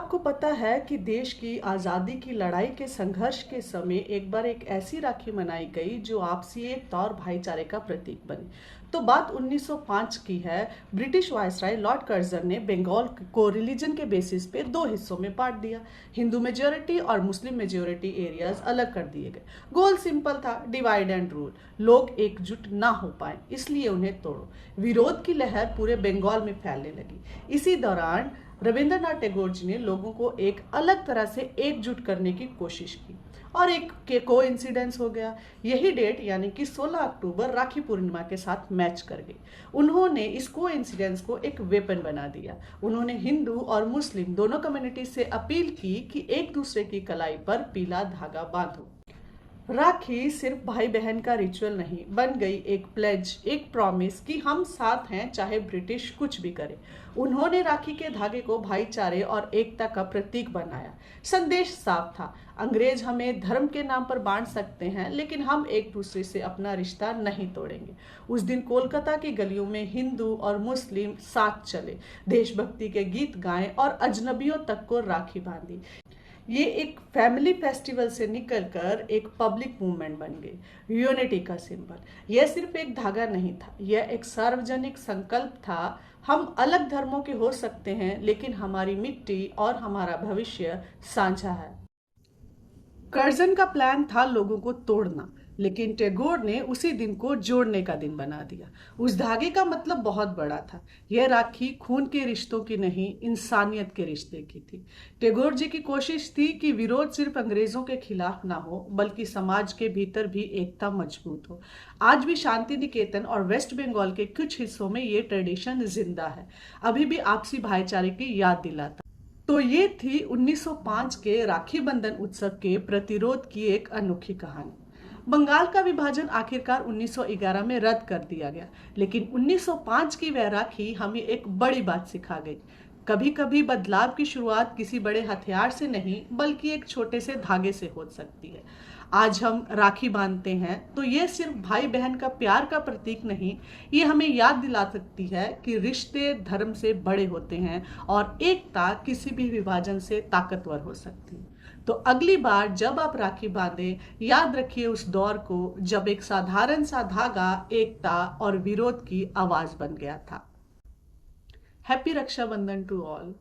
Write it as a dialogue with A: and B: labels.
A: आपको पता है कि देश की आज़ादी की लड़ाई के संघर्ष के समय एक बार एक ऐसी राखी मनाई गई जो आपसी एकता और भाईचारे का प्रतीक बनी। तो बात 1905 की है। ब्रिटिश वायसराय लॉर्ड कर्जन ने बंगाल को रिलीजन के बेसिस पे दो हिस्सों में बांट दिया। हिंदू मेजोरिटी और मुस्लिम मेजोरिटी एरियाज अलग कर दिए गए। गोल सिंपल था, डिवाइड एंड रूल। लोग एकजुट ना हो पाए इसलिए उन्हें तोड़ो। विरोध की लहर पूरे बंगाल में फैलने लगी। इसी दौरान रविंद्रनाथ टैगोर जी ने लोगों को एक अलग तरह से एकजुट करने की कोशिश की और एक के कोइंसिडेंस हो गया। यही डेट यानी कि 16 अक्टूबर राखी पूर्णिमा के साथ मैच कर गई। उन्होंने इस कोइंसिडेंस को एक वेपन बना दिया। उन्होंने हिंदू और मुस्लिम दोनों कम्युनिटी से अपील की कि एक दूसरे की कलाई पर पीला धागा बांधो। राखी सिर्फ भाई बहन का रिचुअल नहीं बन गई एक प्लेज, एक प्रॉमिस कि हम साथ हैं चाहे ब्रिटिश कुछ भी करे। उन्होंने राखी के धागे को भाईचारे और एकता का प्रतीक बनाया। संदेश साफ था, अंग्रेज हमें धर्म के नाम पर बांट सकते हैं लेकिन हम एक दूसरे से अपना रिश्ता नहीं तोड़ेंगे। उस दिन कोलकाता की गलियों में हिंदू और मुस्लिम साथ चले, देशभक्ति के गीत गाएं और अजनबियों तक को राखी बांधी। ये एक फैमिली फेस्टिवल से निकलकर एक पब्लिक मूवमेंट बन गई, यूनिटी का सिंबल। यह सिर्फ एक धागा नहीं था, यह एक सार्वजनिक संकल्प था। हम अलग धर्मों के हो सकते हैं लेकिन हमारी मिट्टी और हमारा भविष्य साझा है। कर्जन का प्लान था लोगों को तोड़ना, लेकिन टैगोर ने उसी दिन को जोड़ने का दिन बना दिया। उस धागे का मतलब बहुत बड़ा था। यह राखी खून के रिश्तों की नहीं, इंसानियत के रिश्ते की थी। टैगोर जी की कोशिश थी कि विरोध सिर्फ अंग्रेजों के खिलाफ ना हो बल्कि समाज के भीतर भी एकता मजबूत हो। आज भी शांति निकेतन और वेस्ट बंगाल के कुछ हिस्सों में ये ट्रेडिशन जिंदा है, अभी भी आपसी भाईचारे की याद दिलाता। तो ये थी 1905 के राखी बंधन उत्सव के प्रतिरोध की एक अनोखी कहानी। बंगाल का विभाजन आखिरकार 1911 में रद्द कर दिया गया, लेकिन 1905 की वह राखी हमें एक बड़ी बात सिखा गई। कभी कभी बदलाव की शुरुआत किसी बड़े हथियार से नहीं बल्कि एक छोटे से धागे से हो सकती है। आज हम राखी बांधते हैं तो यह सिर्फ भाई बहन का प्यार का प्रतीक नहीं, ये हमें याद दिला सकती है कि रिश्ते धर्म से बड़े होते हैं और एकता किसी भी विभाजन से ताकतवर हो सकती है। तो अगली बार जब आप राखी बांधें, याद रखिए उस दौर को जब एक साधारण सा धागा एकता और विरोध की आवाज बन गया था। Happy Raksha Bandhan to all.